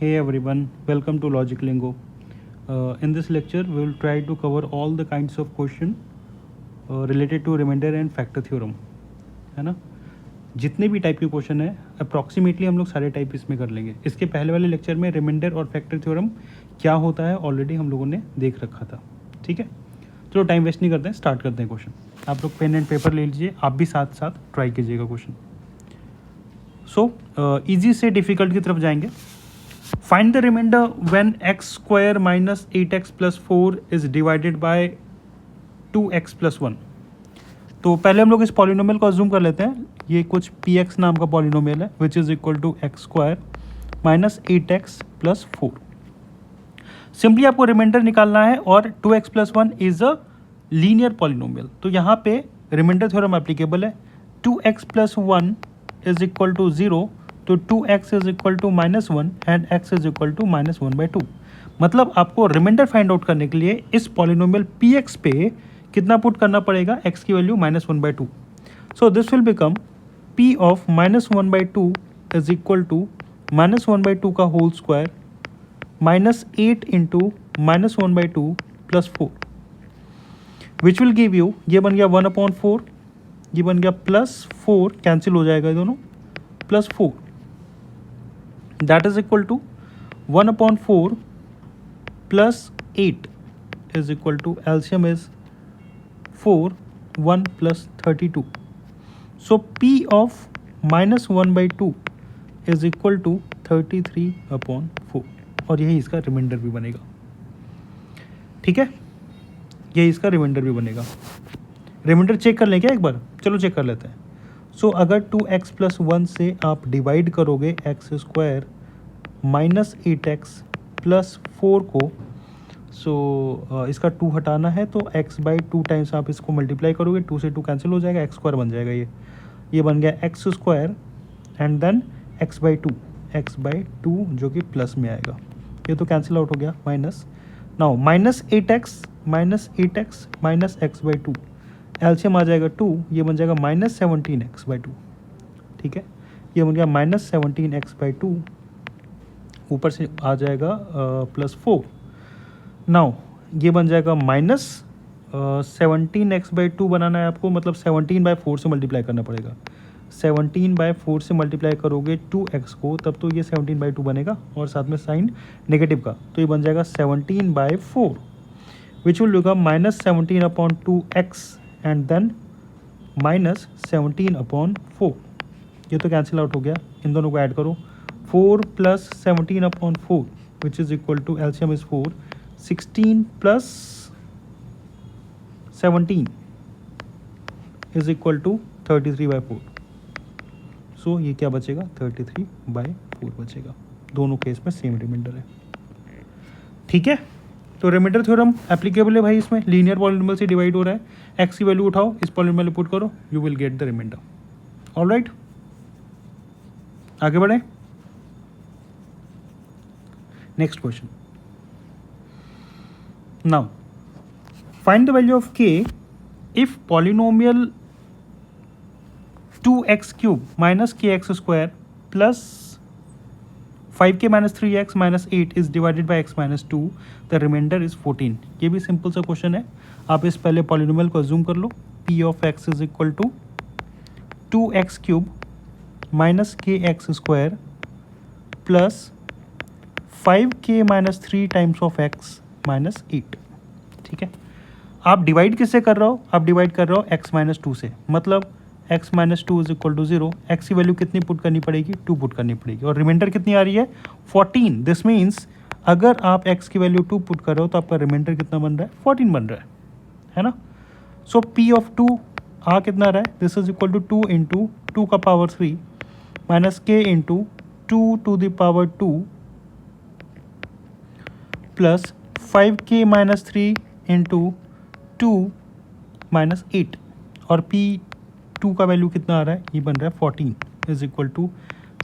Hey everyone, welcome to Logic Lingo. In this lecture, we will try to cover all the kinds of question related to remainder and factor theorem, है ना. जितने भी type के question है approximately हम लोग सारे type इसमें कर लेंगे. इसके पहले वाले लेक्चर में रिमाइंडर और फैक्टर थ्योरम क्या होता है ऑलरेडी हम लोगों ने देख रखा था. ठीक है, चलो टाइम वेस्ट नहीं करते हैं, स्टार्ट करते हैं क्वेश्चन. आप लोग पेन एंड पेपर ले लीजिए, आप भी साथ साथ ट्राई कीजिएगा क्वेश्चन. सो इजी से डिफ़िकल्ट की तरफ जाएंगे. Find the remainder when x square minus 8x plus 4 is divided by 2x plus 1. तो पहले हम लोग इस पॉलिनोमियल को अज्यूम कर लेते हैं. ये कुछ px नाम का पॉलिनोमियल है which is equal to x square minus 8x plus 4. Simply आपको रिमाइंडर निकालना है और 2x plus 1 is a linear polynomial. तो यहाँ पे रिमाइंडर थ्योरम एप्लीकेबल है. 2x plus 1 is equal to 0, तो 2x is equal to minus 1 and x is equal to minus 1/2. मतलब आपको रिमाइंडर फाइंड आउट करने के लिए इस पॉलिनोमियल px पे कितना पुट करना पड़ेगा, x की value minus 1/2. So this will become p of minus 1/2 is equal to minus 1/2 का whole square minus 8 into minus 1/2 plus 4 which will give you, ये बन गया 1/4, ये बन गया प्लस 4, कैंसिल हो जाएगा ये दोनों, plus 4. That is equal to 1/4 plus 8 is equal to LCM is 4, 1 plus 32. So P of minus 1/2 is equal to 33/4 और यही इसका रिमाइंडर भी बनेगा. ठीक है, यही इसका रिमाइंडर भी बनेगा. रिमाइंडर चेक कर लें क्या एक बार, चलो चेक कर लेते हैं. सो अगर 2x प्लस 1 से आप डिवाइड करोगे x square minus 8x plus 4 को, सो इसका 2 हटाना है तो x बाई 2 टाइम्स आप इसको मल्टीप्लाई करोगे, 2 से 2 कैंसिल हो जाएगा, एक्स स्क्वायर बन जाएगा. ये बन गया x square and then x by 2 जो कि प्लस में आएगा. ये तो कैंसिल आउट हो गया, minus. Now minus 8x minus x by 2, LCM आ जाएगा 2, ये बन जाएगा माइनस 17x बाई 2. ठीक है, ये बन गया माइनस 17x बाई 2, ऊपर से आ जाएगा प्लस 4. नाउ ये बन जाएगा माइनस 17x बाई 2 बनाना है आपको, मतलब 17/4 से मल्टीप्लाई करना पड़ेगा. 17/4 से मल्टीप्लाई करोगे 2x को, तब तो ये 17/2 बनेगा और साथ में साइन नेगेटिव का, तो ये बन जाएगा 17/4 which will become minus 17/2x and then minus 17/4. ये तो कैंसिल आउट हो गया, इन दोनों को ऐड करो. 4 plus 17/4 which is equal to LCM is 4, 16 plus 17 is equal to 33/4. So ये क्या बचेगा, 33/4 बचेगा. दोनों केस में सेम रिमाइंडर है. ठीक है, तो रिमाइंडर थ्योरम एप्लीकेबल है भाई. इसमें लीनियर पॉलिनोमियल से डिवाइड हो रहा है, एक्स की वैल्यू उठाओ, इस पॉलिनोमियल में पुट करो, you will get the remainder. Alright, आगे बढ़े. Next question. Now find the value of k if polynomial 2x cube minus kx square plus 5k minus 3x minus 8 is divided by x minus 2, the remainder is 14. ये भी simple सा question है. आप इस पहले polynomial को assume कर लो. p of x is equal to 2x cube minus kx square plus 5k minus 3 times of x minus 8. ठीक है, आप डिवाइड किससे कर रहे हो, आप डिवाइड कर रहे हो x माइनस 2 से, मतलब x minus 2 is equal to 0. x की वैल्यू कितनी पुट करनी पड़ेगी, 2 पुट करनी पड़ेगी, और रिमाइंडर कितनी आ रही है, 14. दिस मीन्स अगर आप x की वैल्यू 2 पुट कर रहे हो तो आपका रिमाइंडर कितना बन रहा है, 14 बन रहा है ना. सो p ऑफ 2 आ कितना रहा है, this is equal to 2 into 2 का power 3 minus k into 2 to the power 2 plus 5k minus 3 into 2 minus 8, और p 2 का वैल्यू कितना आ रहा है, ये बन रहा है 14 is equal to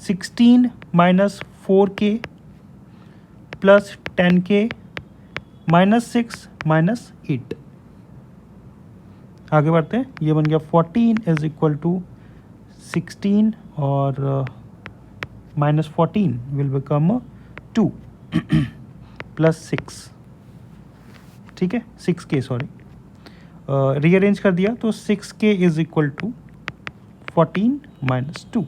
16 minus 4k plus 10k minus 6 minus 8. आगे बढ़ते हैं, ये बन गया 14 इज इक्वल टू 16 और माइनस 14 विल बिकम 2 प्लस 6, ठीक है 6k सॉरी, रीअरेंज कर दिया तो 6k is equal to 14 minus 2,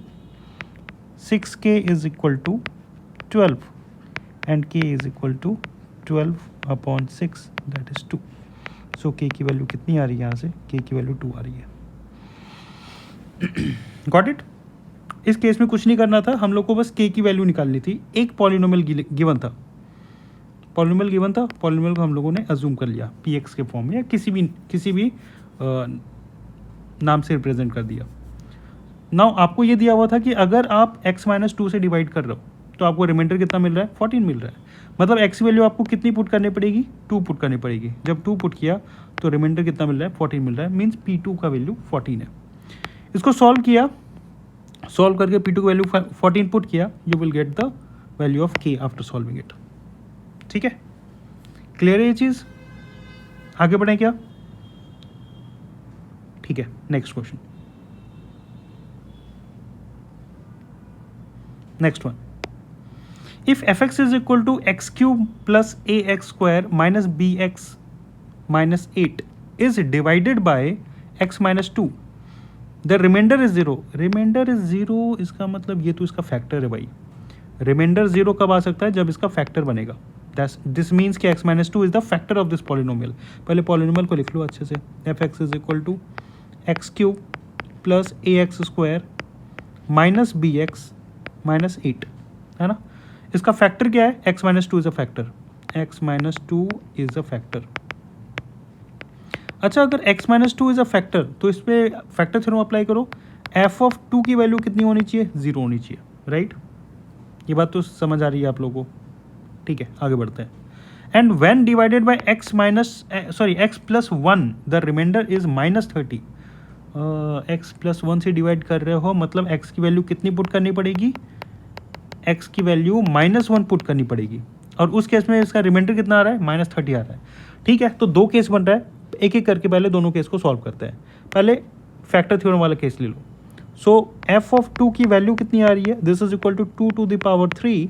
6k is equal to 12 and k is equal to 12 upon 6 that is 2. So k की वैल्यू कितनी आ रही है यहाँ से, k की वैल्यू 2 आ रही है. Got it. इस केस में कुछ नहीं करना था, हम लोग को बस k की वैल्यू निकालनी थी. एक पॉलिनोमियल गिवन था, पॉलिनोमियल को हम लोगों ने अज्यूम कर लिया px के फॉर्म में या किसी भी नाम से रिप्रेजेंट कर दिया. नाउ आपको ये दिया हुआ था कि अगर आप x माइनस 2 से डिवाइड कर रहे हो तो आपको रिमाइंडर कितना मिल रहा है, 14 मिल रहा है. मतलब x वैल्यू आपको कितनी पुट करनी पड़ेगी, 2 पुट करनी पड़ेगी. जब 2 पुट किया तो रिमाइंडर कितना मिल रहा है, 14 मिल रहा है. मीन्स p2 का वैल्यू 14 है. इसको सॉल्व किया, सॉल्व करके p2 की वैल्यू 14 पुट किया, you will get the value of k after solving it. ठीक है, क्लियर है ये चीज. आगे बढ़े क्या. ठीक है, next question. Next one, if fx is equal to x cube plus ax square minus bx minus 8 is divided by x minus 2, the remainder is 0. Remainder is 0 इसका मतलब ये तो इसका फैक्टर है भाई. रिमाइंडर 0 कब आ सकता है, जब इसका फैक्टर बनेगा. दिस मीन्स कि x minus 2 is the factor of this polynomial. पहले पॉलिनोमियल को लिख लो अच्छे से. fx is equal to x cube plus ax square minus bx minus 8 है ना. इसका फैक्टर क्या है, x minus 2 is a factor, x minus 2 is a factor. अच्छा, अगर x minus 2 is a factor तो इस पर फैक्टर थ्योरम अप्लाई करो. f ऑफ 2 की वैल्यू कितनी होनी चाहिए, 0 होनी चाहिए. राइट, ये बात तो समझ आ रही है आप लोगों को. ठीक है, आगे बढ़ते हैं. And when divided by x minus x plus 1 the remainder is minus 30. x plus 1 से डिवाइड कर रहे हो मतलब x की वैल्यू कितनी पुट करनी पड़ेगी, x की वैल्यू माइनस 1 पुट करनी पड़ेगी. और उस केस में इसका रिमाइंडर कितना आ रहा है, माइनस 30 आ रहा है. ठीक है, तो दो केस बन रहा है, एक एक करके पहले दोनों केस को सॉल्व करते हैं. पहले फैक्टर थ्योरम वाला केस ले लो. सो f ऑफ 2 की वैल्यू कितनी आ रही है, this is equal to 2 to the power 3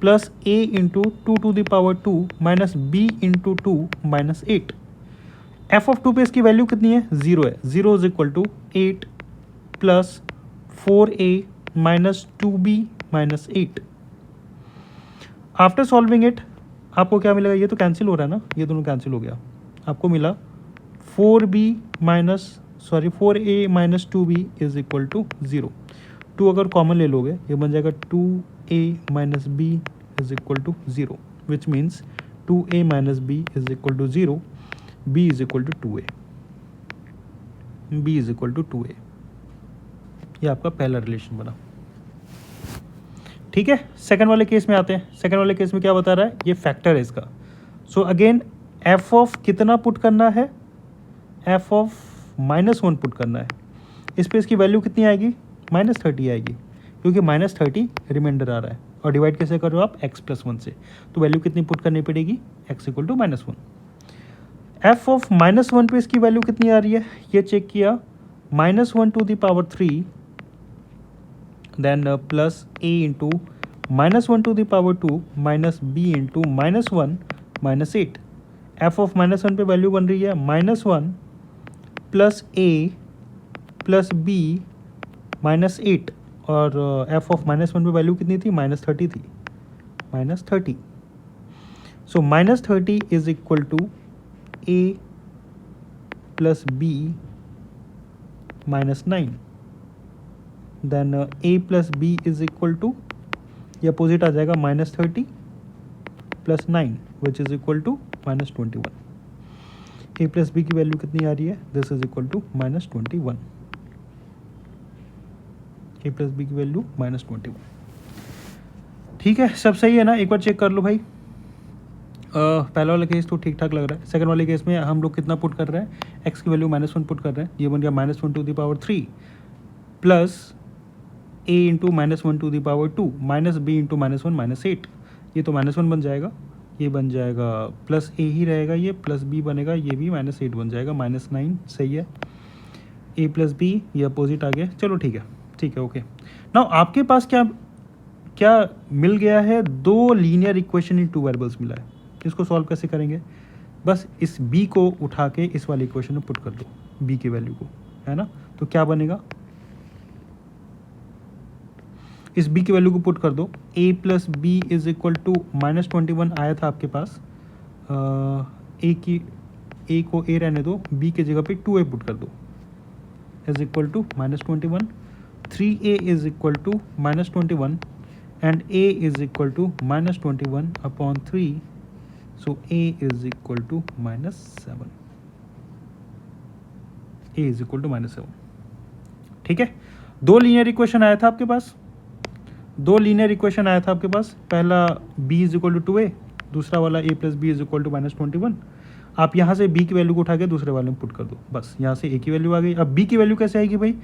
plus a into 2 to the power 2 minus b into 2 minus 8. f of 2 पे इसकी वैल्यू कितनी है, 0 है. 0 is equal to 8 plus 4a minus 2b minus 8. After solving it आपको क्या मिलेगा, ये तो कैंसिल हो रहा है ना, ये दोनों कैंसिल हो गया. आपको मिला 4a minus 2b is equal to 0. 2 अगर कॉमन ले लोगे ये बन जाएगा 2a minus b is equal to 0, which means 2a minus b is equal to 0, b is equal to 2a, b is equal to 2a. ये आपका पहला relation बना. ठीक है, सेकंड वाले केस में आते हैं. सेकंड वाले केस में क्या बता रहा है, ये फैक्टर है इसका. सो अगेन f ऑफ कितना पुट करना है, f ऑफ माइनस 1 पुट करना है. इस पे इसकी वैल्यू कितनी आएगी, माइनस 30 आएगी, क्योंकि माइनस 30 रिमाइंडर आ रहा है. और डिवाइड कैसे कर रहे हो आप, x प्लस 1 से. तो वैल्यू कितनी पुट करनी पड़ेगी, x equal to minus 1. f of minus 1 पे इसकी वैल्यू कितनी आ रही है, ये चेक किया, minus 1 to the power 3 then plus a into minus 1 to the power 2 minus b into minus 1 minus 8. f of minus 1 पे वैल्यू बन रही है minus 1 plus a plus b minus 8. और f ऑफ माइनस 1 पे value कितनी थी, minus 30 थी, minus 30. So minus 30 is equal to a plus b minus 9. Then a plus b is equal to, ये अपोजिट आ जाएगा, minus 30 plus 9 which is equal to minus 21. a plus b की value कितनी आ रही है, this is equal to minus 21. a plus b की value minus 21. ठीक है, सब सही है ना, एक बार चेक कर लो भाई. पहला वाला केस तो ठीक ठाक लग रहा है. सेकंड वाले केस में हम लोग कितना पुट कर रहे हैं, x की वैल्यू माइनस 1 पुट कर रहे हैं. ये बन गया minus 1 to the power 3 plus a into minus 1 to the power 2 minus b into minus 1 minus 8. ये तो माइनस 1 बन जाएगा, ये बन जाएगा प्लस a ही रहेगा, ये प्लस b बनेगा, ये भी माइनस 8 बन जाएगा, माइनस 9. सही है, a प्लस बी ये अपोजिट आ गया. चलो ठीक है, ठीक है, ओके. नाउ आपके पास क्या क्या मिल गया है, 2 लीनियर इक्वेशन इन 2 वेरिएबल्स मिला है। इसको सॉल्व कैसे करेंगे, बस इस b को उठा के इस वाले इक्वेशन में पुट कर दो, b की वैल्यू को, है ना। तो क्या बनेगा, इस b की वैल्यू को पुट कर दो, a plus b is equal to -21 आया था आपके पास, a को a रहने दो, b की जगह पे 2a पुट कर दो, is equal to -21, 3a is equal to -21 and a is equal to -21 upon 3, so a is equal to -7, a is equal to -7। ठीक है, 2 लीनियर इक्वेशन आया था आपके पास, 2 लीनियर इक्वेशन आया था आपके पास, पहला b is equal to 2a, दूसरा वाला a plus b is equal to -21। आप यहाँ से b की वैल्यू को उठा के दूसरे वाले में पुट कर दो, बस यहाँ से a की वैल्यू आ गई। अब b की वैल्यू कैसे आएगी भाई,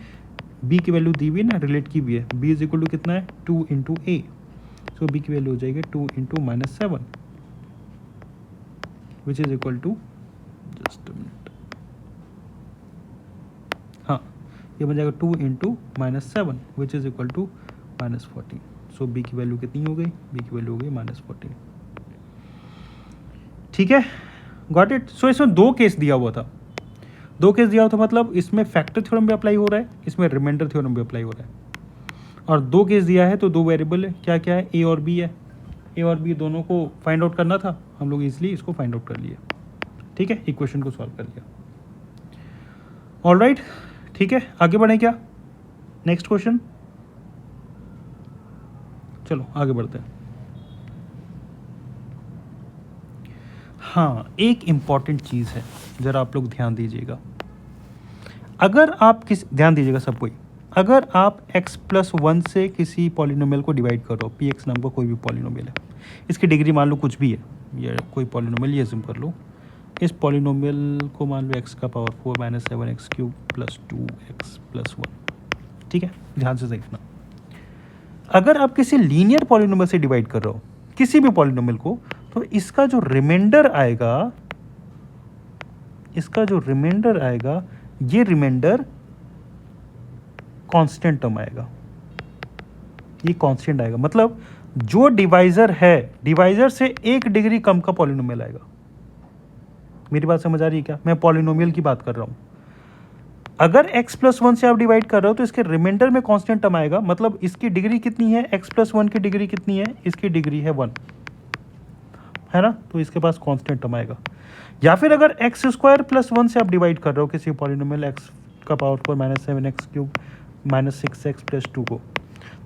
b की वैल्यू दी हुई ना, रिलेट की हुई है, b इज इक्वल टू कितना है 2 इंटू a, सो b की वैल्यू हो जाएगी 2 into -7 which is equal to, just minute, हाँ ये बन जाएगा 2 into -7 which is equal to -14। So b की वैल्यू कितनी हो गई, b की वैल्यू हो गई -14। ठीक है, गॉट इट। सो इसमें 2 केस दिया हुआ था, 2 केस दिया हुआ था, मतलब इसमें फैक्टर थ्योरम भी अप्लाई हो रहा है, इसमें रिमाइंडर थ्योरम भी अप्लाई हो रहा है। और 2 केस दिया है तो 2 वेरिएबल है, क्या क्या है, a और b है, a और b दोनों को फाइंड आउट करना था, हम लोग इसलिए इसको फाइंड आउट कर लिया। ठीक है, इक्वेशन को सॉल्व कर लिया। ऑलराइट, ठीक है, आगे बढ़े क्या, नेक्स्ट क्वेश्चन, चलो आगे बढ़ते हैं। हाँ, एक इम्पॉर्टेंट चीज़ है, ज़रा आप लोग ध्यान दीजिएगा। अगर आप ध्यान दीजिएगा सब कोई, अगर आप x+1 से किसी पॉलिनोमियल को डिवाइड कर रहे हो, px नाम का कोई भी पॉलिनोमियल है, इसकी डिग्री मान लो कुछ भी है, ये कोई पॉलिनोमियल ये अज्यूम कर लो, इस पॉलिनोमियल को मान लो x का पावर 4 - 7x³ + 2x+1। ठीक है, ध्यान से देखना। अगर आप किसी लीनियर पॉलिनोमियल से डिवाइड कर रहे हो किसी भी पॉलिनोमियल को, तो इसका जो रिमाइंडर आएगा, ये रिमाइंडर कांस्टेंट टर्म आएगा, ये कांस्टेंट आएगा, मतलब जो डिवाइजर है, डिवाइजर से 1 डिग्री कम का पॉलिनोमियल आएगा। मेरी बात समझ आ रही है क्या, मैं पॉलिनोमियल की बात कर रहा हूं। अगर x+1 से आप डिवाइड कर रहे हो तो इसके रिमाइंडर में कांस्टेंट टर्म आएगा, मतलब इसकी डिग्री कितनी है, x+1 की डिग्री कितनी है, इसकी डिग्री है 1, है ना, तो इसके पास कांस्टेंट टर्म आएगा। या फिर अगर x² + 1 से आप डिवाइड कर रहे हो किसी पॉलिनोमियल x का पावर 4 - 7x³ - 6x + 2 को,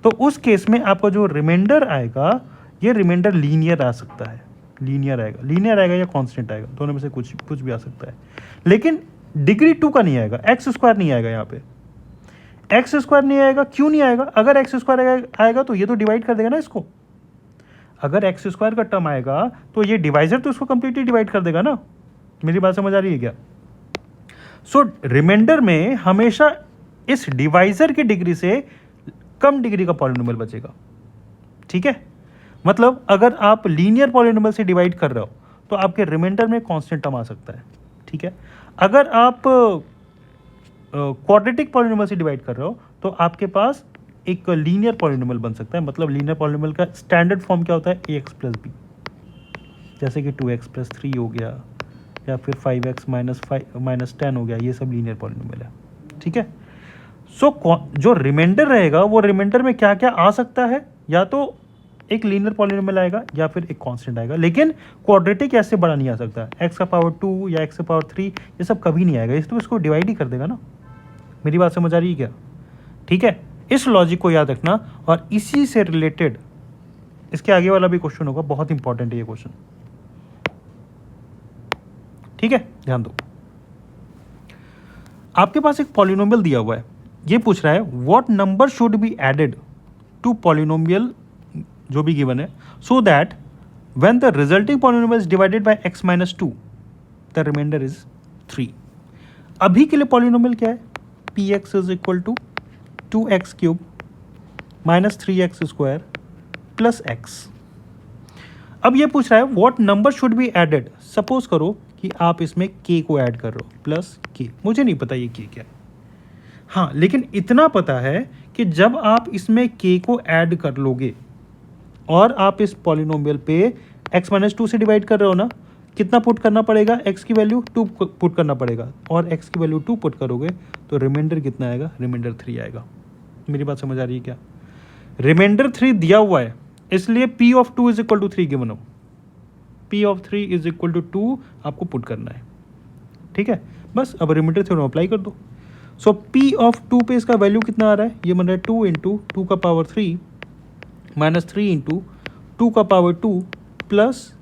तो उस केस में आपका जो रिमाइंडर आएगा, ये रिमाइंडर लीनियर आ सकता है, लीनियर आएगा या कांस्टेंट आएगा, दोनों में से कुछ भी आ सकता है, लेकिन डिग्री 2 का नहीं आएगा, x² नहीं आएगा। यहाँ पे x² नहीं आएगा, क्यों नहीं आएगा, अगर x² आएगा तो ये तो डिवाइड कर देगा ना इसको, अगर x² का टर्म आएगा तो ये डिवाइजर तो इसको कंप्लीटली डिवाइड कर देगा ना। मेरी बात समझ आ रही है क्या। सो रिमाइंडर में हमेशा इस डिवाइजर की डिग्री से कम डिग्री का पॉलिनोमियल बचेगा। ठीक है, मतलब अगर आप लीनियर पॉलिनोमियल से डिवाइड कर रहे हो तो आपके रिमाइंडर में कांस्टेंट टर्म आ सकता है। ठीक है, अगर आप क्वाड्रेटिक पॉलिनोमियल से डिवाइड कर रहे हो तो आपके पास एक लीनियर पॉलिनोमियल बन सकता है। मतलब लीनियर पॉलिनोमियल का स्टैंडर्ड फॉर्म क्या होता है, ax + b, जैसे कि 2x + 3 हो गया, या फिर 5x - 10 हो गया, ये सब लीनियर पॉलिनोमियल है। ठीक है, सो जो रिमाइंडर रहेगा वो रिमाइंडर में क्या क्या आ सकता है, या तो एक लीनियर पॉलिनोमियल आएगा या फिर एक कांस्टेंट आएगा, लेकिन क्वाड्रेटिक ऐसे बड़ा नहीं आ सकता। x का पावर 2 या x का पावर 3 ये सब कभी नहीं आएगा, तो इसको डिवाइड ही कर देगा ना। मेरी बात समझ आ रही है क्या। ठीक है, इस लॉजिक को याद रखना, और इसी से रिलेटेड इसके आगे वाला भी क्वेश्चन होगा, बहुत इंपॉर्टेंट है ये क्वेश्चन। ठीक है, ध्यान दो। आपके पास एक पॉलिनोमियल दिया हुआ है, ये पूछ रहा है what number should be added to polynomial जो भी गिवन है, so that when the resulting polynomial is divided by x - 2 the remainder is 3। अभी के लिए पॉलिनोमियल क्या है, px is equal to 2x³ - 3x² + x। अब ये पूछ रहा है what number should be added. Suppose करो कि आप इसमें k को ऐड कर रहे हो, प्लस k, मुझे नहीं पता ये k क्या है, हाँ लेकिन इतना पता है कि जब आप इसमें k को ऐड कर लोगे और आप इस पॉलिनोमियल पे x माइनस 2 से डिवाइड कर रहे हो ना, कितना पुट करना पड़ेगा, x की वैल्यू 2 पुट करना पड़ेगा, और x की वैल्यू 2 पुट करोगे तो रिमाइंडर कितना आएगा, रिमाइंडर 3 आएगा। मेरी बात समझ आ रही है क्या? रिमाइंडर 3 दिया हुआ है, इसलिए p of 2 is equal to 3 given हो, p of 3 is equal to 2 आपको पुट करना है। ठीक है, बस अब रिमाइंडर थ्योरम अप्लाई कर दो। सो p ऑफ 2 पे इसका वैल्यू कितना आ रहा है, ये बन रहा है 2 इंटू 2 का पावर 3 माइनस 3 इंटू 2 का पावर 2 प्लस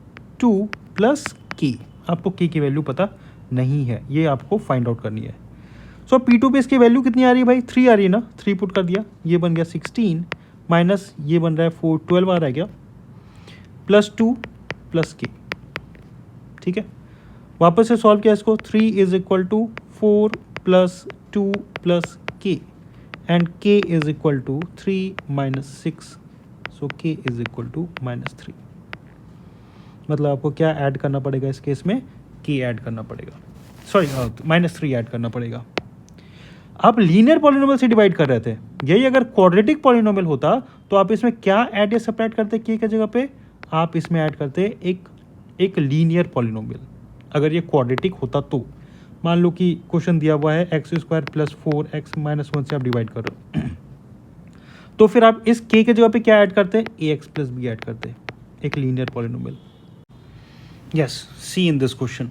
2 प्लस k। आपको k की वैल्यू पता नहीं है, ये आपको फाइंड आउट करनी है। सो p2 पे इसकी वैल्यू कितनी आ रही है भाई, 3 आ रही है ना, 3 पुट कर दिया, ये बन गया 16 माइनस ये बन रहा है 4, 12 आ रहा है क्या, प्लस 2 प्लस k। ठीक है, वापस से सॉल्व किया इसको, 3 is equal to 4 plus 2 plus k and k is equal to 3 minus 6, so k is equal to minus 3। मतलब आपको क्या ऐड करना पड़ेगा इस केस में, k ऐड करना पड़ेगा, सॉरी माइनस 3 ऐड करना पड़ेगा। आप लीनियर पॉलिनोमियल से डिवाइड कर रहे थे, यही अगर क्वाड्रेटिक पॉलिनोमियल होता तो आप इसमें क्या ऐड या सब्ट्रैक्ट करते, k की जगह पे आप इसमें ऐड करते एक लीनियर पॉलिनोमियल। अगर ये क्वाड्रेटिक होता तो मान लो कि क्वेश्चन दिया हुआ है x square plus 4x minus 1 से आप डिवाइड करो तो फिर आप इस k के जगह पे क्या ऐड करते, ax प्लस b ऐड करते, एक linear polynomial. Yes, see in this question,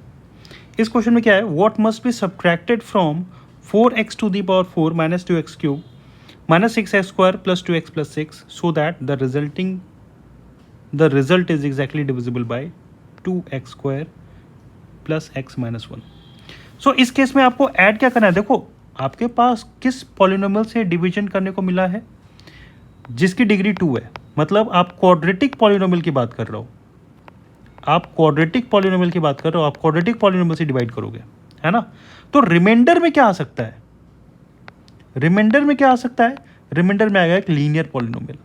इस क्वेश्चन में क्या है, what must be subtracted from 4x to the power 4 minus 2x cube minus 6x square plus 2x plus 6 so that the result is exactly divisible by 2x square plus x minus 1। So इस case में आपको add क्या करना है, देखो आपके पास किस polynomial से डिवीजन करने को मिला है, जिसकी डिग्री 2 है, मतलब आप क्वाड्रेटिक पॉलिनोमियल की बात कर रहे हो, आप क्वाड्रेटिक पॉलिनोमियल की बात कर रहे हो, आप क्वाड्रेटिक पॉलिनोमियल से डिवाइड करोगे, है ना। तो रिमाइंडर में क्या आ सकता है, रिमाइंडर में क्या आ सकता है, रिमाइंडर में आएगा एक लीनियर पॉलिनोमियल,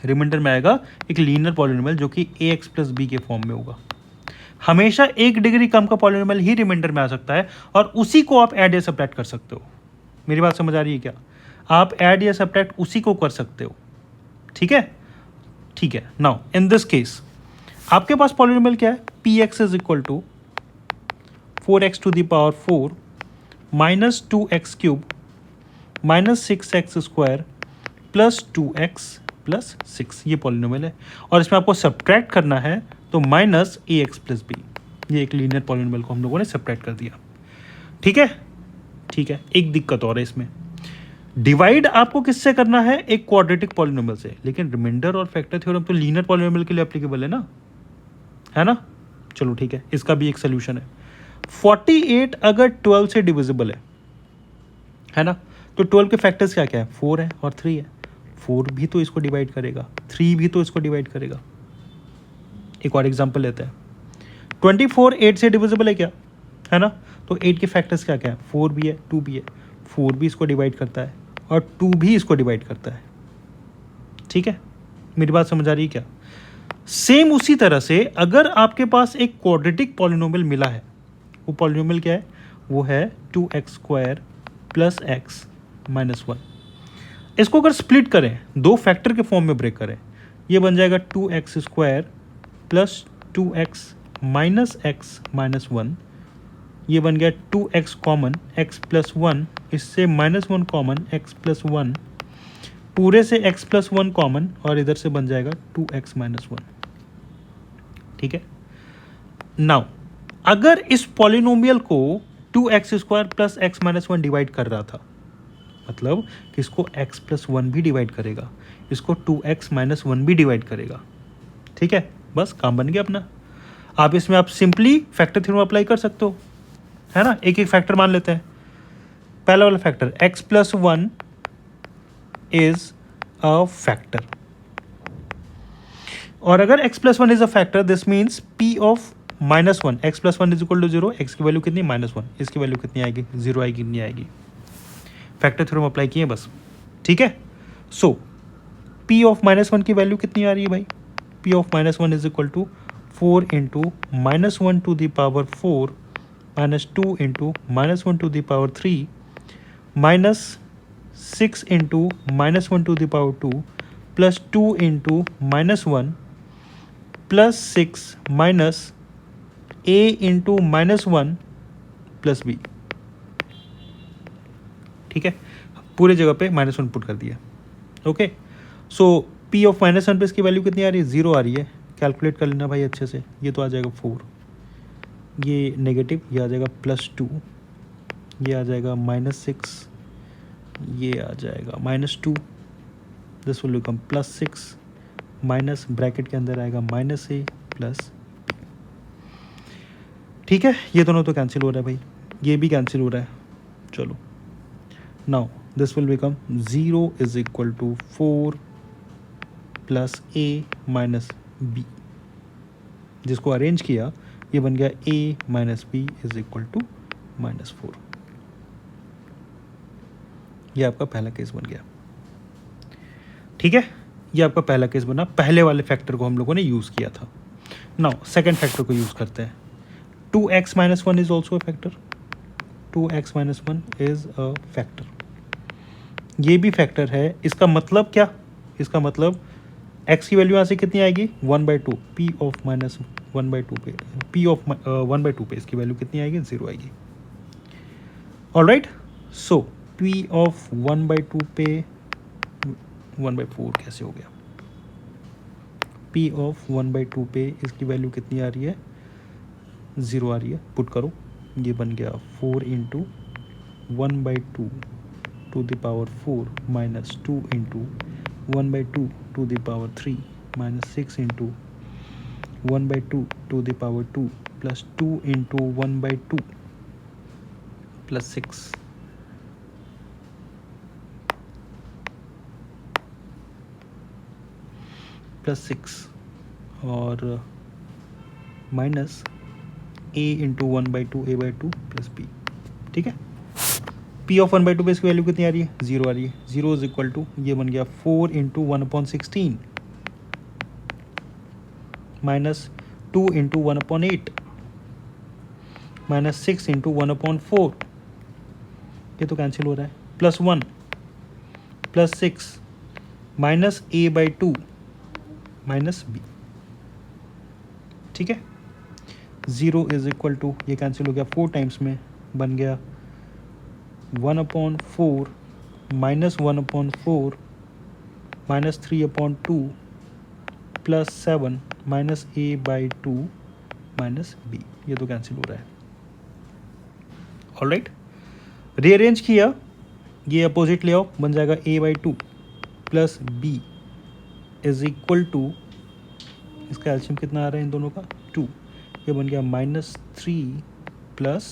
रिमाइंडर में आएगा एक लीनियर पॉलिनोमियल जो कि ax प्लस b के फॉर्म में होगा। हमेशा एक डिग्री कम का पॉलिनोमियल ही रिमाइंडर में आ सकता है और उसी को आप ऐड या सब्ट्रैक्ट कर सकते हो। मेरी बात समझ आ रही है क्या, आप ऐड या सब्ट्रैक्ट उसी को कर सकते हो। ठीक है, ठीक है। नाउ इन दिस केस आपके पास पॉलिनोमियल क्या है, px is equal to 4x to the power 4 minus 2x cube minus 6x square plus 2x plus 6, ये पॉलिनोमियल है और इसमें आपको सब्ट्रैक्ट करना है तो माइनस ax प्लस b, ये एक लीनियर पॉलिनोमियल को हम लोगों ने सब्ट्रैक्ट कर दिया। ठीक है, ठीक है। एक दिक्कत और है इसमें, डिवाइड आपको किससे करना है, एक क्वाड्रेटिक पॉलिनोमियल से, लेकिन रिमाइंडर और फैक्टर थ्योरम तो लीनियर पॉलिनोमियल के लिए एप्लीकेबल है ना, है ना। चलो ठीक है, इसका भी एक सोल्यूशन है। 48 अगर 12 से डिविजिबल है ना, तो 12 के फैक्टर्स क्या क्या है, 4 है और 3 है, 4 भी तो इसको डिवाइड करेगा, 3 भी तो इसको डिवाइड करेगा। एक और एग्जांपल लेते हैं, 24 8 से डिविजिबल है क्या, है ना, तो 8 के फैक्टर्स क्या क्या है, 4 भी है 2 भी है, 4 भी इसको डिवाइड करता है और 2 भी इसको डिवाइड करता है। ठीक है, मेरी बात समझ आ रही है क्या। सेम उसी तरह से अगर आपके पास एक क्वाड्रेटिक पॉलिनोमियल मिला है, वो पॉलिनोमियल क्या है, वो है 2x square plus x minus 1। इसको अगर स्प्लिट करें, दो फैक्टर के फॉर्म में ब्रेक करें, ये बन जाएगा 2x square plus 2x minus x minus 1, ये बन गया 2x कॉमन x प्लस 1, इससे माइनस 1 कॉमन x प्लस 1, पूरे से x प्लस 1 कॉमन और इधर से बन जाएगा 2x माइनस 1। ठीक है, नाउ अगर इस पॉलिनोमियल को 2x square plus x minus 1 divide कर रहा था, मतलब कि इसको x प्लस 1 भी डिवाइड करेगा, इसको 2x माइनस 1 भी डिवाइड करेगा। ठीक है, बस काम बन गया अपना। आप इसमें आप सिंपली फैक्टर थ्योरम अप्लाई कर सकते हो, है ना। एक एक फैक्टर मान लेते हैं। पहला वाला factor x plus 1 is a factor, और अगर x plus 1 is a factor this means p of minus 1, x plus 1 is equal to 0, x की वैल्यू कितनी, माइनस 1, इसकी वैल्यू कितनी आएगी, 0 आएगी, नहीं आएगी। फैक्टर थ्योरम अप्लाई किए बस। ठीक है, सो p ऑफ माइनस 1 की वैल्यू कितनी आ रही है भाई, p of minus 1 is equal to 4 into minus 1 to the power 4 minus 2 into minus 1 to the power 3 minus 6 into minus 1 to the power 2 plus 2 into -1 plus 6 minus a into -1 plus b। ठीक है, पूरे जगह पे -1 put कर दिया। Okay, so p of -1 पे इसकी value कितनी आ रही है? 0 आ रही है। कैलकुलेट कर लेना भाई अच्छे से। ये तो आ जाएगा 4, ये नेगेटिव, ये आ जाएगा +2, ये आ जाएगा -6, ये आ जाएगा -2, this will become +6 minus bracket के अंदर आएगा -a प्लस। ठीक है, ये दोनों तो कैंसिल हो रहा है भाई, ये भी कैंसिल हो रहा है। चलो, now this will become 0 is equal to 4 plus a minus b। जिसको अरेंज किया ये बन गया a minus b is equal to -4। ये आपका पहला केस बन गया। ठीक है, ये आपका पहला केस बना। पहले वाले फैक्टर को हम लोगों ने यूज़ किया था। नाउ सेकेंड फैक्टर को यूज़ करते हैं। 2x minus 1 is also a factor. 2x minus 1 is a factor. ये भी फैक्टर है। इसका मतलब क्या? इसका मतलब x की वैल्यू यहाँ से कितनी आएगी? 1/2। p ऑफ -1/2 पे, p ऑफ 1/2 पे इसकी वैल्यू कितनी आएगी? 0 आएगी। ऑलराइट, सो p ऑफ 1/2 पे 1/4 कैसे हो गया? p ऑफ 1/2 पे इसकी वैल्यू कितनी आ रही है? 0 आ रही है। पुट करो, ये बन गया 4 into 1/2 to the power 4 minus 2 into 1/2 to the power 3 minus 6 into 1/2 to the power 2 plus 2 into 1/2 plus 6 plus 6 और minus a into 1/2 a/2 plus b। ठीक है, p ऑफ 1/2 पे इसकी वैल्यू कितनी आ रही है? 0 आ रही है। 0 इज इक्वल टू, ये बन गया 4 into 1/16 minus 2 into 1/8 minus 6 into 1/4। ये तो कैंसिल हो रहा है। Plus 1 plus 6 minus a/2 minus b। ठीक है, 0 इज इक्वल टू, ये कैंसिल हो गया 4 टाइम्स में, बन गया 1/4 minus 1/4 minus 3/2 plus 7 minus a/2 minus b। ये तो कैंसिल हो रहा है। ऑलराइट, रीअरेंज किया, ये अपोजिट ले आओ, बन जाएगा a/2 plus b is equal to, इसका एल्शियम कितना आ रहा है इन दोनों का? 2। ये बन गया -3 plus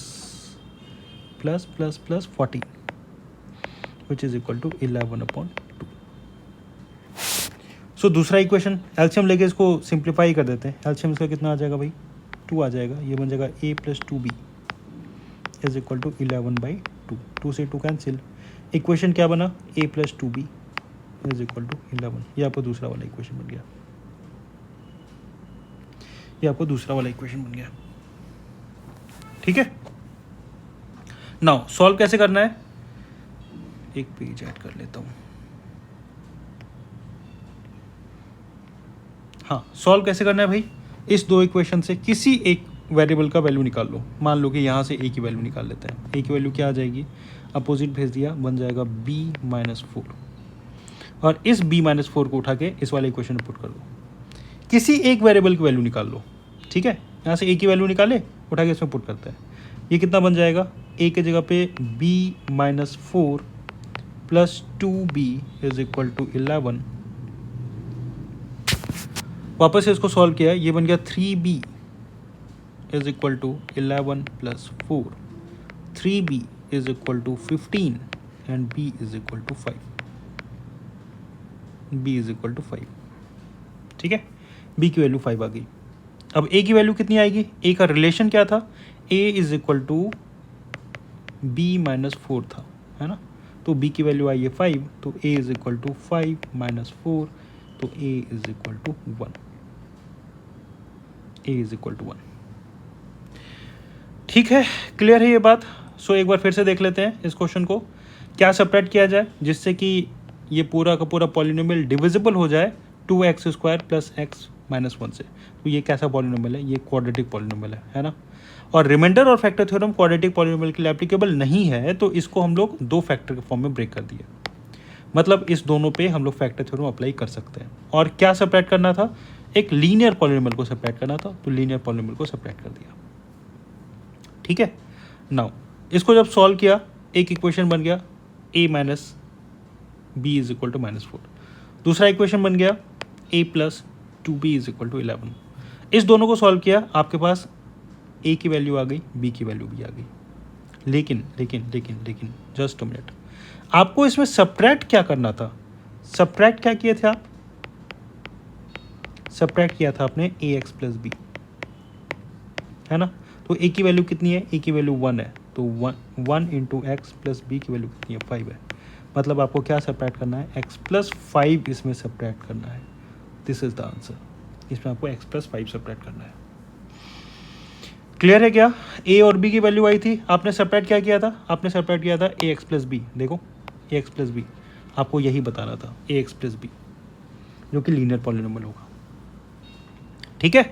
plus plus plus 14 which is equal to 11/2। So दूसरा इक्वेशन एल्शियम लेके इसको सिंप्लीफाई कर देते हैं। एल्शियम इसका कितना आ जाएगा भाई? 2 आ जाएगा। ये बन जाएगा a plus 2b is equal to 11/2। 2 से 2 कैंसिल। इक्वेशन क्या बना? a plus 2b is equal to 11। ये आपको दूसरा वाला इक्वेशन बन गया। ये आपको दूसरा वाला इक्वेशन बन गया। ठीक है, नाउ सॉल्व कैसे करना है? एक पेज ऐड कर लेता हूँ। हाँ, सॉल्व कैसे करना है भाई? इस दो इक्वेशन से किसी एक वेरिएबल का वैल्यू निकाल लो। मान लो कि यहाँ से a की वैल्यू निकाल लेते हैं। a की वैल्यू क्या आ जाएगी? अपोजिट भेज दिया, बन जाएगा b माइनस 4। और इस b माइनस 4 को उठा के इस वाले इक्वेशन में पुट कर दो। किसी एक वेरिएबल की वैल्यू निकाल लो। ठीक है, यहाँ से a की वैल्यू निकाले, उठा के इसमें पुट करते हैं। ये कितना बन जाएगा? a की जगह पे b minus 4 plus 2b is equal to 11। वापस से इसको सॉल्व किया, ये बन गया 3b is equal to 11 plus 4। 3b is equal to 15 and b is equal to 5। b is equal to 5। ठीक है, b की वैल्यू 5 आ गई। अब a की वैल्यू कितनी आएगी? a का रिलेशन क्या था? a is equal to b minus 4 था, है ना? तो b की वैल्यू आई है 5, तो a is equal to 5 minus 4, तो a is equal to 1। a is equal to 1। ठीक है, क्लियर है ये बात? सो एक बार फिर से देख लेते हैं इस क्वेश्चन को। क्या सब्ट्रैक्ट किया जाए जिससे कि ये पूरा का पूरा पॉलिनोमियल डिविजिबल हो जाए 2x² प्लस x माइनस 1 से, तो ये कैसा पॉलिनोमियल है? ये क्वाड्रेटिक पॉलिनोमियल है ना। और रिमाइंडर और फैक्टर थ्योरम क्वाड्रेटिक पॉलिनोमियल के लिए एप्लीकेबल नहीं है, तो इसको हम लोग दो फैक्टर के फॉर्म में ब्रेक कर दिए, मतलब इस दोनों पे हम लोग फैक्टर थ्योरम अप्लाई कर सकते हैं। और क्या सेपरेट करना था? एक लीनियर पॉलिनोमियल को सेपरेट करना था, तो लीनियर पॉलिनोमियल को सेपरेट कर दिया। ठीक है, नाउ इसको जब सॉल्व किया, एक इक्वेशन बन गया a minus b is equal to -4, दूसरा इक्वेशन बन गया a plus 2b is equal to 11। इस दोनों को सॉल्व किया, आपके पास a की वैल्यू आ गई, b की वैल्यू भी आ गई। लेकिन लेकिन लेकिन लेकिन जस्ट अ मिनट, आपको इसमें सब्ट्रैक्ट क्या करना था? सब्ट्रैक्ट क्या किए थे आप? सब्ट्रैक्ट किया था आपने ax प्लस बी, है ना। तो a की वैल्यू कितनी है? a की वैल्यू 1 है, तो 1 इंटू एक्स प्लस बी की वैल्यू कितनी है? 5 है। मतलब आपको क्या सब्ट्रैक्ट करना है? x प्लस 5 इसमें सब्ट्रैक्ट करना है। This is the answer. इसमें आपको x प्लस 5 सब्ट्रैक्ट करना है। क्लियर है क्या? a और b की वैल्यू आई थी, आपने सब्ट्रैक्ट क्या किया था? आपने सब्ट्रैक्ट किया था ax प्लस बी। देखो ax प्लस बी, आपको यही बताना था, ax प्लस बी, जो कि लीनियर पॉलिनोमियल होगा। ठीक है,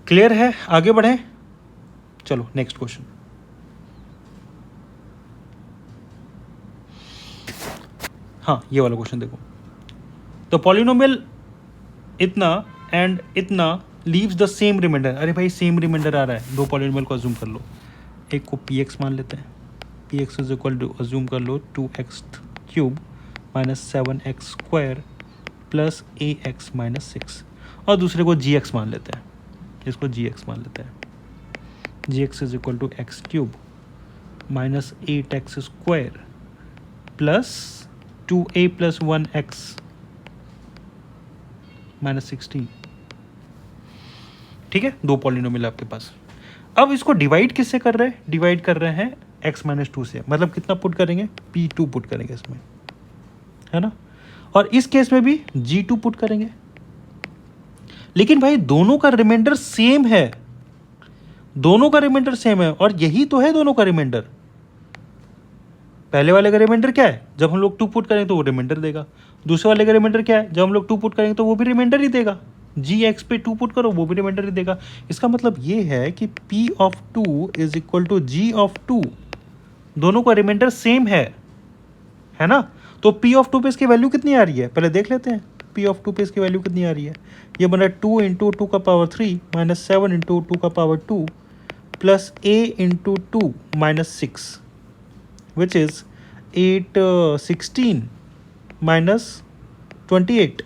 क्लियर है? आगे बढ़ें, चलो नेक्स्ट क्वेश्चन। हाँ, ये वाला क्वेश्चन देखो। तो पॉलिनोमियल इतना एंड इतना लीव्स द सेम रिमाइंडर। अरे भाई सेम रिमाइंडर आ रहा है, दो पॉलिनोमियल को अज्यूम कर लो। एक को px मान लेते हैं, px is equal to, assume कर लो 2x³ minus 7x² plus ax minus 6, और दूसरे को gx मान लेते हैं, इसको gx मान लेते हैं। gx is equal to x³ minus 8x² plus 2a plus 1x minus 16। ठीक है, दो पॉलिनोमियल आपके पास। अब इसको डिवाइड किससे कर रहे हैं? डिवाइड कर रहे हैं x माइनस 2 से, मतलब कितना पुट करेंगे? p2 पुट करेंगे इसमें, है ना। और इस केस में भी g2 पुट करेंगे। लेकिन भाई दोनों का रिमाइंडर सेम है, दोनों का रिमाइंडर सेम है, और यही तो है दोनों का रिमाइंडर। पहले वाले का रिमाइंडर क्या है? जब हम लोग 2 पुट करेंगे तो वो रिमाइंडर देगा। दूसरे वाले का रिमाइंडर क्या है? जब हम लोग 2 पुट करेंगे तो वो भी रिमाइंडर ही देगा। gx पे 2 पुट करो, वो भी रिमाइंडर ही देगा। इसका मतलब ये है कि p of 2 is equal to g of 2, दोनों का रिमाइंडर सेम है ना। तो p ऑफ 2 पे इसकी वैल्यू कितनी आ रही है? पहले देख लेते हैं p ऑफ 2 पे इसकी वैल्यू कितनी आ रही है। ये बन रहा है 2 इंटू 2 का पावर 3 माइनस 7 इंटू 2 का power 2 plus a into 2 minus 6, which is 16 minus 28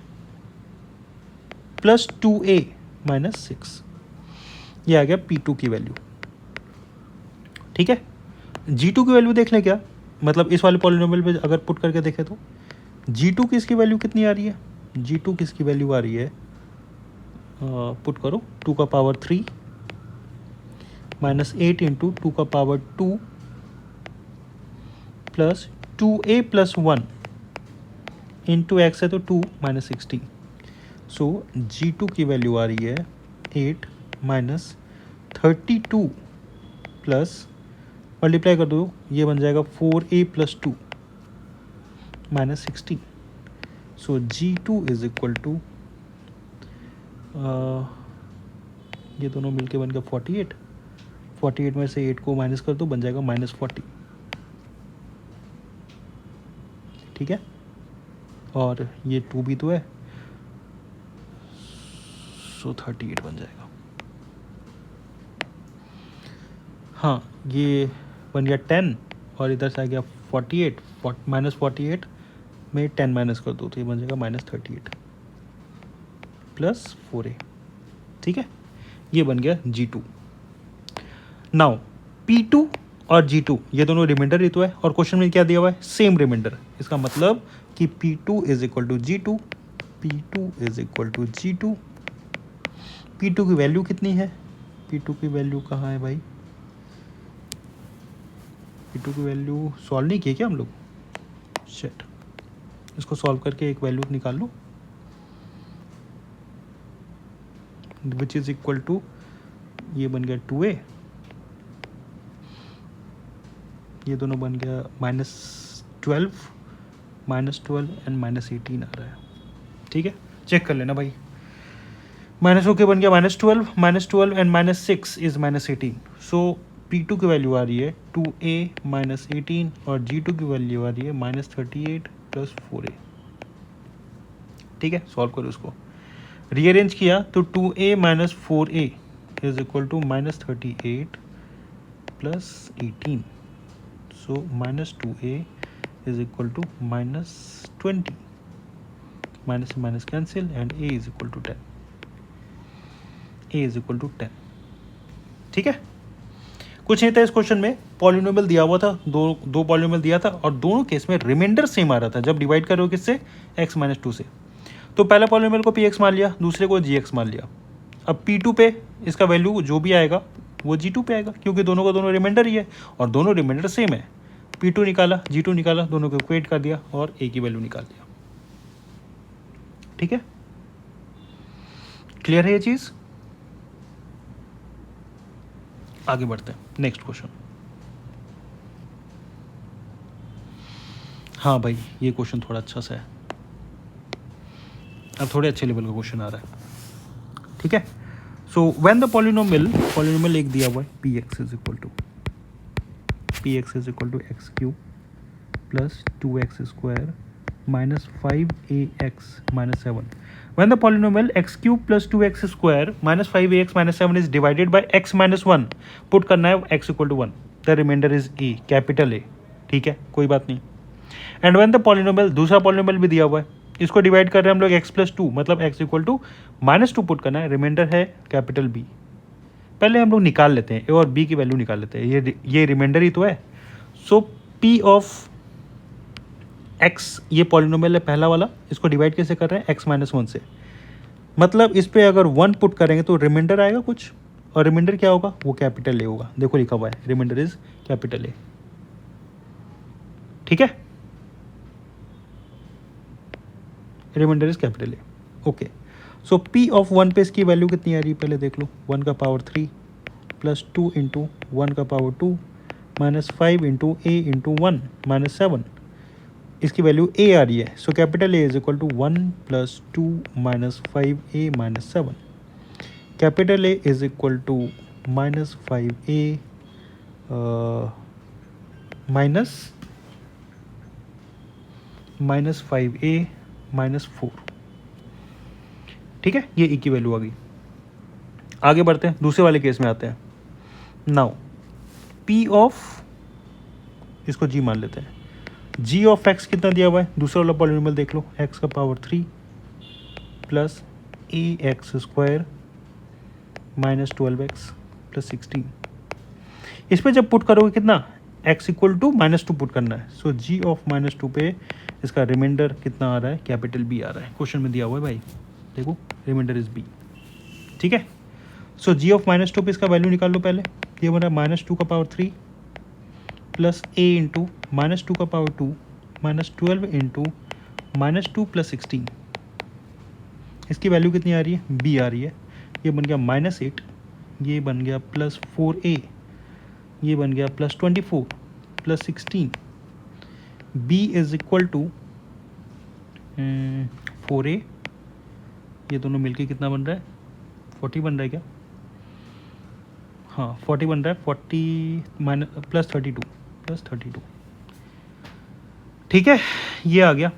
plus 2a minus 6। ये आ गया p2 की वैल्यू। ठीक है, g2 की वैल्यू देख लें क्या? मतलब इस वाले पॉलिनोमियल पे अगर पुट करके देखें तो g2 की इसकी वैल्यू कितनी आ रही है? g2 की इसकी वैल्यू आ रही है, पुट करो 2 का पावर 3 माइनस 8 इंटू 2 का power 2 plus 2a plus 1 into x है तो 2 माइनस 16। सो g2 की वैल्यू आ रही है 8 माइनस 32 प्लस, मल्टीप्लाई कर दो, ये बन जाएगा 4a plus 2 minus 16। So g2 is equal to, ये दोनों मिलके बन गया 48। 48 में से 8 को माइनस कर दो, बन जाएगा माइनस 40। ठीक है, और ये 2 भी तो है, सो 38 बन जाएगा। हाँ, ये बन गया 10, और इधर से आ गया 48, माइनस 48 में 10 माइनस कर दो तो ये बन जाएगा माइनस 38 प्लस 4a। ठीक है, ये बन गया g2। नाउ p2 और g2 ये दोनों रिमाइंडर ही तो है, और क्वेश्चन में क्या दिया हुआ है? Same remainder. इसका मतलब कि p2 is equal to g2, p2 is equal to g2। p2 की वैल्यू कितनी है? p2 की वैल्यू कहाँ है भाई? p2 की वैल्यू सॉल्व नहीं की क्या हम लोग? शिट, इसको सॉल्व करके एक वैल्यू निकाल लो, विच इज इक्वल टू, ये बन गया 2a, ये दोनों बन गया -12 -12 एंड -18 आ रहा है। ठीक है, चेक कर लेना भाई। माइनस होके बन गया -12 एंड -6 इज -18। सो P2 की वैल्यू आ रही है 2a -18 और G2 की वैल्यू आ रही है -38 + 4a। ठीक है, सॉल्व करो उसको। रीअरेंज किया तो 2a - 4a is equal to -38 + 18। So -2a is equal to -20। Minus से minus cancel and a is equal to 10। a is equal to 10। ठीक है, कुछ नहीं था इस क्वेश्चन में। पॉलिनोमियल दिया हुआ था, दो पॉलिनोमियल दिया था और दोनों केस में रिमाइंडर सेम आ रहा था जब डिवाइड कर रहे हो किससे, x - 2 से। तो पहला पॉलिनोमियल को px मान लिया, दूसरे को gx मान लिया। अब p2 पे इसका वैल्यू जो भी आएगा वो g2 पे आएगा, क्योंकि दोनों का दोनों रिमाइंडर ही है और दोनों रिमाइंडर सेम है। p2 निकाला, g2 निकाला, दोनों को इक्वेट कर दिया और a की वैल्यू निकाल दिया। ठीक है, क्लियर है ये चीज़? आगे बढ़ते हैं, नेक्स्ट क्वेश्चन। हाँ भाई, ये क्वेश्चन थोड़ा अच्छा सा है, अब थोड़े अच्छे लेवल का क्वेश्चन आ रहा है। ठीक है, सो व्हेन द पॉलिनोमियल एक दिया हुआ है px is equal to x³ + 2x² - 5ax - 7। When the polynomial x³ + 2x² - 5ax - 7 is divided by x - 1, put करना है x = 1, the remainder is a, capital A। ठीक है, कोई बात नहीं। एंड व्हेन द पॉलिनोमियल, दूसरा पॉलिनोमियल भी दिया हुआ है, इसको डिवाइड कर रहे हैं हम लोग x + 2, मतलब x = -2 पुट करना है, रिमाइंडर है कैपिटल B। पहले हम लोग निकाल लेते हैं a और b की वैल्यू निकाल लेते हैं, ये रिमाइंडर ही तो है। सो p ऑफ x, ये पॉलिनोमियल है पहला वाला, इसको डिवाइड कैसे कर रहे हैं, x - 1 से। मतलब इस पे अगर 1 पुट करेंगे तो रिमाइंडर आएगा कुछ, और रिमाइंडर क्या होगा, वो कैपिटल A होगा। देखो लिखा हुआ है रिमाइंडर इज कैपिटल A। ठीक है, remainder is capital A। Okay, so p of 1 पे इसकी वैल्यू कितनी आ रही है, पहले देख लो। 1 का पावर 3 + 2 × 1 का पावर 2 - 5 × a × 1 - 7, इसकी वैल्यू a आ रही है। So capital A is equal to 1 + 2 - 5a - 7। Capital A is equal to -5a -5a - 4। ठीक है, ये e की वैल्यू आ गई। आगे बढ़ते हैं, दूसरे वाले केस में आते हैं। नाउ p ऑफ, इसको g मान लेते हैं, g ऑफ x कितना दिया हुआ है, दूसरा वाला पॉलिनोमियल देख लो, x का पावर 3 + ax² - 12x + 16। इस पे जब पुट करोगे कितना, x = -2 पुट करना है। सो g ऑफ -2 पे इसका रिमाइंडर कितना आ रहा है, कैपिटल B आ रहा है, क्वेश्चन में दिया हुआ है भाई, देखो रिमाइंडर इज B। ठीक है, सो g ऑफ -2 पे इसका वैल्यू निकाल लो पहले। ये बन रहा है -2 का पावर 3 + a × -2 का पावर 2 - 12 × -2 + 16। इसकी वैल्यू कितनी आ रही है, B आ रही है। ये बन गया -8, ये बन गया +4a, ये बन गया +24 + 16। b is equal to 4a, ये दोनों मिलके कितना बन रहा है, 40 बन रहा है क्या, हाँ 40 बन रहा है, 40 +32 ठीक है, ये आ गया।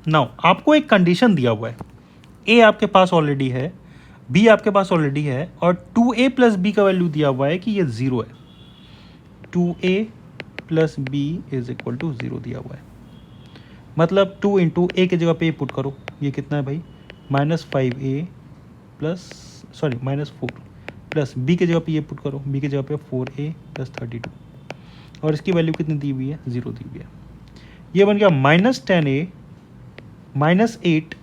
नाउ आपको एक कंडीशन दिया हुआ है, a आपके पास ऑलरेडी है, b आपके पास ऑलरेडी है, और 2a + b का वैल्यू दिया हुआ है कि ये 0 है। 2a + b is equal to 0 दिया हुआ है। मतलब 2 × a की जगह पे पुट करो, ये कितना है भाई, -5a -4 प्लस b की जगह पे ये पुट करो, b की जगह पे 4a + 32, और इसकी वैल्यू कितनी दी हुई है, 0 दी हुई है। ये बन गया -10a -8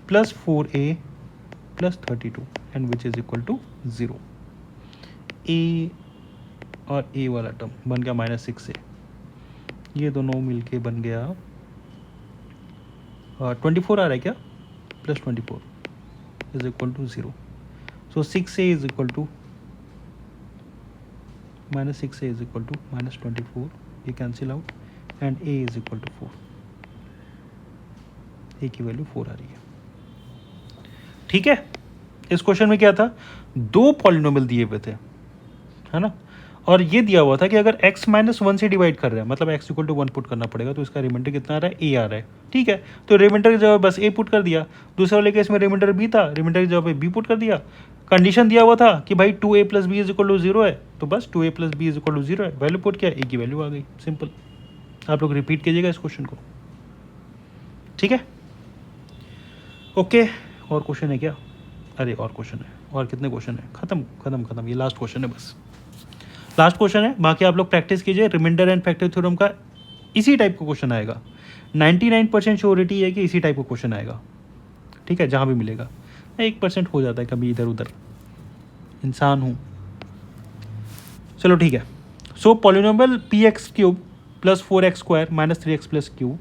+ 4a + 32 and which is equal to 0। a और a वाला टर्म बन गया -6a, ये दोनों मिलके बन गया 24 आ रहा है क्या, +24 is equal to 0। So 6a is equal to -6a is equal to -24, ये cancel out and a is equal to 4। A की वैल्यू 4 आ रही है। ठीक है, इस क्वेश्चन में क्या था, दो पॉलिनोमियल दिए हुए थे, है ना, और ये दिया हुआ था कि अगर x माइनस वन से डिवाइड कर रहे हैं, मतलब x इक्वल टू 1 पुट करना पड़ेगा, तो इसका रिमाइंडर कितना आ रहा है, a आ रहा है। ठीक है, तो रिमाइंडर की जगह बस a पुट कर दिया। दूसरे वाले केस में रिमाइंडर b था, रिमाइंडर की जगह पे b पुट कर दिया। कंडीशन दिया हुआ था कि भाई 2a plus b is equal to 0 है, तो बस 2a plus b is equal to 0 है, वैल्यू पुट किया, a की वैल्यू आ गई। सिंपल। आप लोग रिपीट कीजिएगा इस क्वेश्चन को। ठीक है, ओके। और क्वेश्चन है क्या? अरे और क्वेश्चन है, और कितने क्वेश्चन है? खत्म खत्म खत्म, ये लास्ट क्वेश्चन है, बस लास्ट क्वेश्चन है। बाकी आप लोग प्रैक्टिस कीजिए, रिमाइंडर एंड फैक्टर थ्योरम का इसी टाइप का क्वेश्चन आएगा। 99% श्योरिटी है कि इसी टाइप का क्वेश्चन आएगा। ठीक है, जहाँ भी मिलेगा। 1% हो जाता है कभी इधर उधर, इंसान हूँ। चलो ठीक है। So polynomial P x cube plus 4x square minus 3x plus Q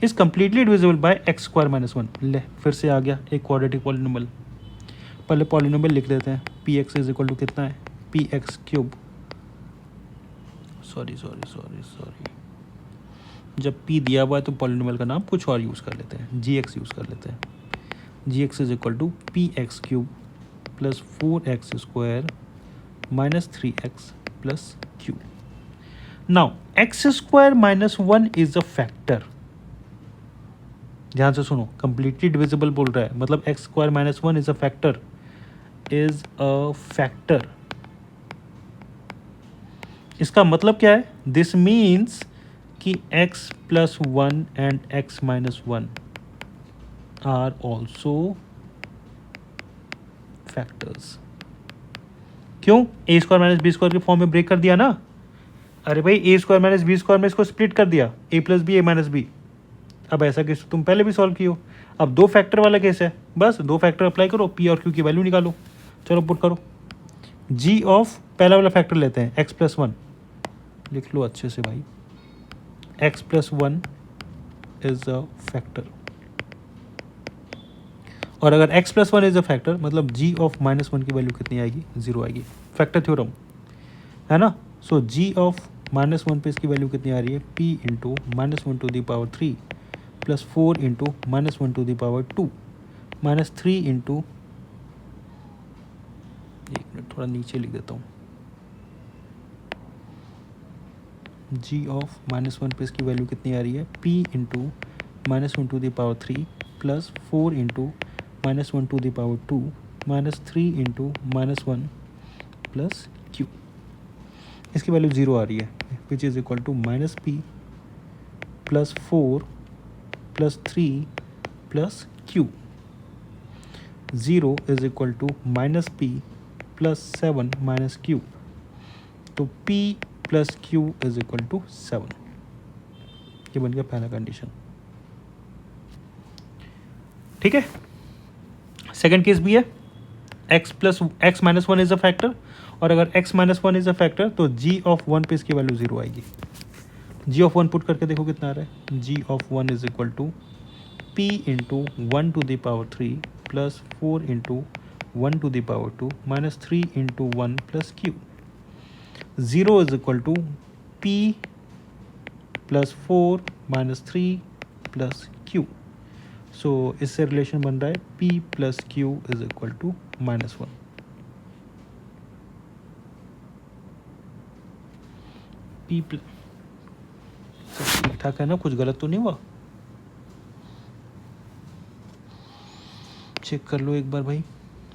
is completely divisible by x square minus 1। ले, फिर से आ गया एक क्वाड्रेटिक पॉलिनोमियल। पहले पॉलिनोमियल लिख देते हैं। P x is equal to कितना है, पी एक्स क्यूब, सॉरी, जब p दिया हुआ है तो पॉलिनोमियल का नाम कुछ और यूज़ कर लेते हैं, gx यूज़ कर लेते हैं। gx is equal to p x cube plus 4x square minus 3x plus q. Now x square minus 1 is a factor. ध्यान से सुनो, कंप्लीटली डिविजिबल बोल रहा है, मतलब x square minus 1 is a factor, is a factor. इसका मतलब क्या है? दिस मीन्स कि x plus 1 and x minus 1 are also factors. क्यों? A square minus b square के फॉर्म में ब्रेक कर दिया ना। अरे भाई, ए स्क्वायर माइनस बी स्क्वायर में इसको स्प्लिट कर दिया, ए प्लस बी, ए माइनस बी। अब ऐसा केस तुम पहले भी सॉल्व कियो। अब दो फैक्टर वाला केस है, बस दो फैक्टर अप्लाई करो, पी और क्यू की वैल्यू निकालो। चलो पुट करो। जी ऑफ पहला वाला फैक्टर लेते हैं, एक्स प्लस 1, लिख लो अच्छे से भाई। x plus 1 is a factor, और अगर x plus 1 is a factor, मतलब g ऑफ माइनस 1 की वैल्यू कितनी आएगी, 0 आएगी। फैक्टर थ्योरम है ना। सो g ऑफ माइनस 1 पे इसकी वैल्यू कितनी आ रही है, p into minus 1 to the power 3 plus 4 into minus 1 to the power 2 minus 3 into, एक मिनट थोड़ा नीचे लिख देता हूँ, जी ऑफ माइनस 1 पे इसकी वैल्यू कितनी आ रही है, p into minus 1 to the power 3 plus 4 into minus 1 to the power 2 minus 3 into minus 1 plus q। इसकी वैल्यू 0 आ रही है, which is equal to minus p plus 4 plus 3 plus q। 0 is equal to minus p plus 7 minus q, तो p plus q is equal to 7। ये बन गया पहला कंडीशन। ठीक है, सेकंड केस भी है, x minus 1 is a factor, और अगर x minus 1 is a factor तो g ऑफ 1 पे इसकी वैल्यू 0 आएगी। g ऑफ 1 पुट करके देखो कितना आ रहा है, g of 1 is equal to p into 1 to the power 3 plus 4 into 1 to the power 2 minus 3 into 1 plus q। 0 is equal to p plus 4 minus 3 plus q। So इससे relation बन रहा है p plus q is equal to minus 1। p सब ठीक ठाक है ना, कुछ गलत तो नहीं हुआ? चेक कर लो एक बार भाई।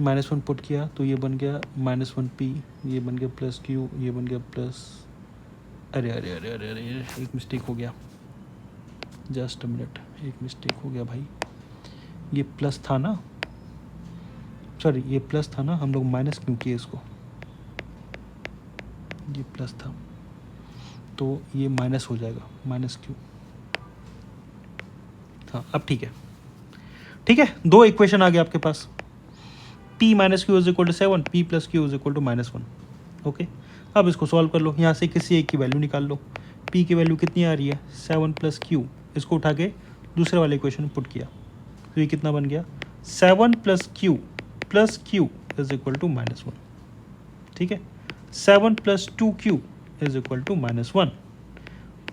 माइनस 1 पुट किया तो ये बन गया माइनस 1 p, ये बन गया प्लस q, ये बन गया प्लस, अरे अरे अरे अरे अरे एक मिस्टेक हो गया, जस्ट अ मिनट, एक मिस्टेक हो गया भाई। ये प्लस था ना, सॉरी ये प्लस था ना, हम लोग माइनस क्यों किए इसको, ये प्लस था तो ये माइनस हो जाएगा, माइनस क्यू। हाँ अब ठीक है, ठीक है, दो इक्वेशन आ गए आपके पास, p minus q is equal to 7, p plus Q is equal to minus 1। Okay, अब इसको सॉल्व कर लो, यहाँ से किसी एक की वैल्यू निकाल लो। p की वैल्यू कितनी आ रही है, 7 प्लस क्यू, इसको उठा के दूसरे वाले इक्वेशन में पुट किया तो ये कितना बन गया, 7 plus Q is equal to minus 1। ठीक है, 7 प्लस 2q is equal to minus 1,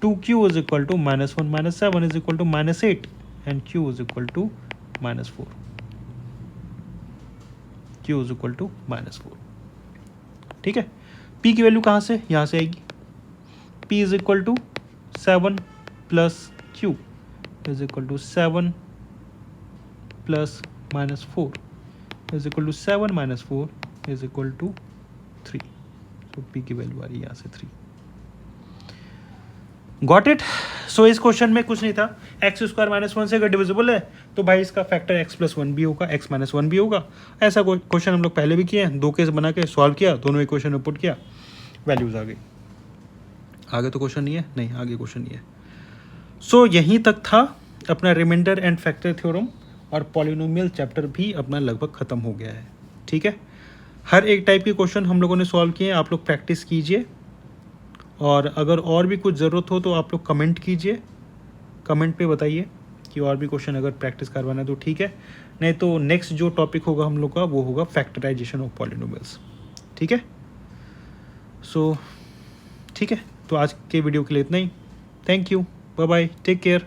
2q is equal to minus 1 minus 7 is equal to minus 8, and q is equal to -4, q is equal to -4। ठीक है, p की value कहाँ से, यहाँ से आएगी, p is equal to 7 plus q is equal to 7 plus -4 is equal to 7 -4 is equal to 3। तो p की वैल्यू आ रही है यहाँ से 3। Got it. सो इस क्वेश्चन में कुछ नहीं था, एक्स स्क्वायर -1 से अगर डिविजिबल है तो भाई इसका फैक्टर x + 1 भी होगा, x - 1 भी होगा। ऐसा क्वेश्चन हम लोग पहले भी किए हैं, 2 केस बना के सॉल्व किया, दोनों इक्वेशन में पुट किया, वैल्यूज आ गई। आगे तो क्वेश्चन नहीं है, नहीं आगे क्वेश्चन नहीं है। सो यहीं तक था अपना रिमाइंडर एंड फैक्टर थ्योरम, और पॉलिनोमियल चैप्टर भी अपना लगभग ख़त्म हो गया है। ठीक है, हर एक टाइप के क्वेश्चन हम लोगों ने सॉल्व किए, आप लोग प्रैक्टिस कीजिए, और अगर और भी कुछ ज़रूरत हो तो आप लोग कमेंट कीजिए, कमेंट पे बताइए कि और भी क्वेश्चन अगर प्रैक्टिस करवाना है तो ठीक है, नहीं तो नेक्स्ट जो टॉपिक होगा हम लोग का वो होगा फैक्टराइजेशन ऑफ पॉलिनोमियल्स। ठीक है, सो ठीक है, तो आज के वीडियो के लिए इतना ही। Thank you, bye bye, take care.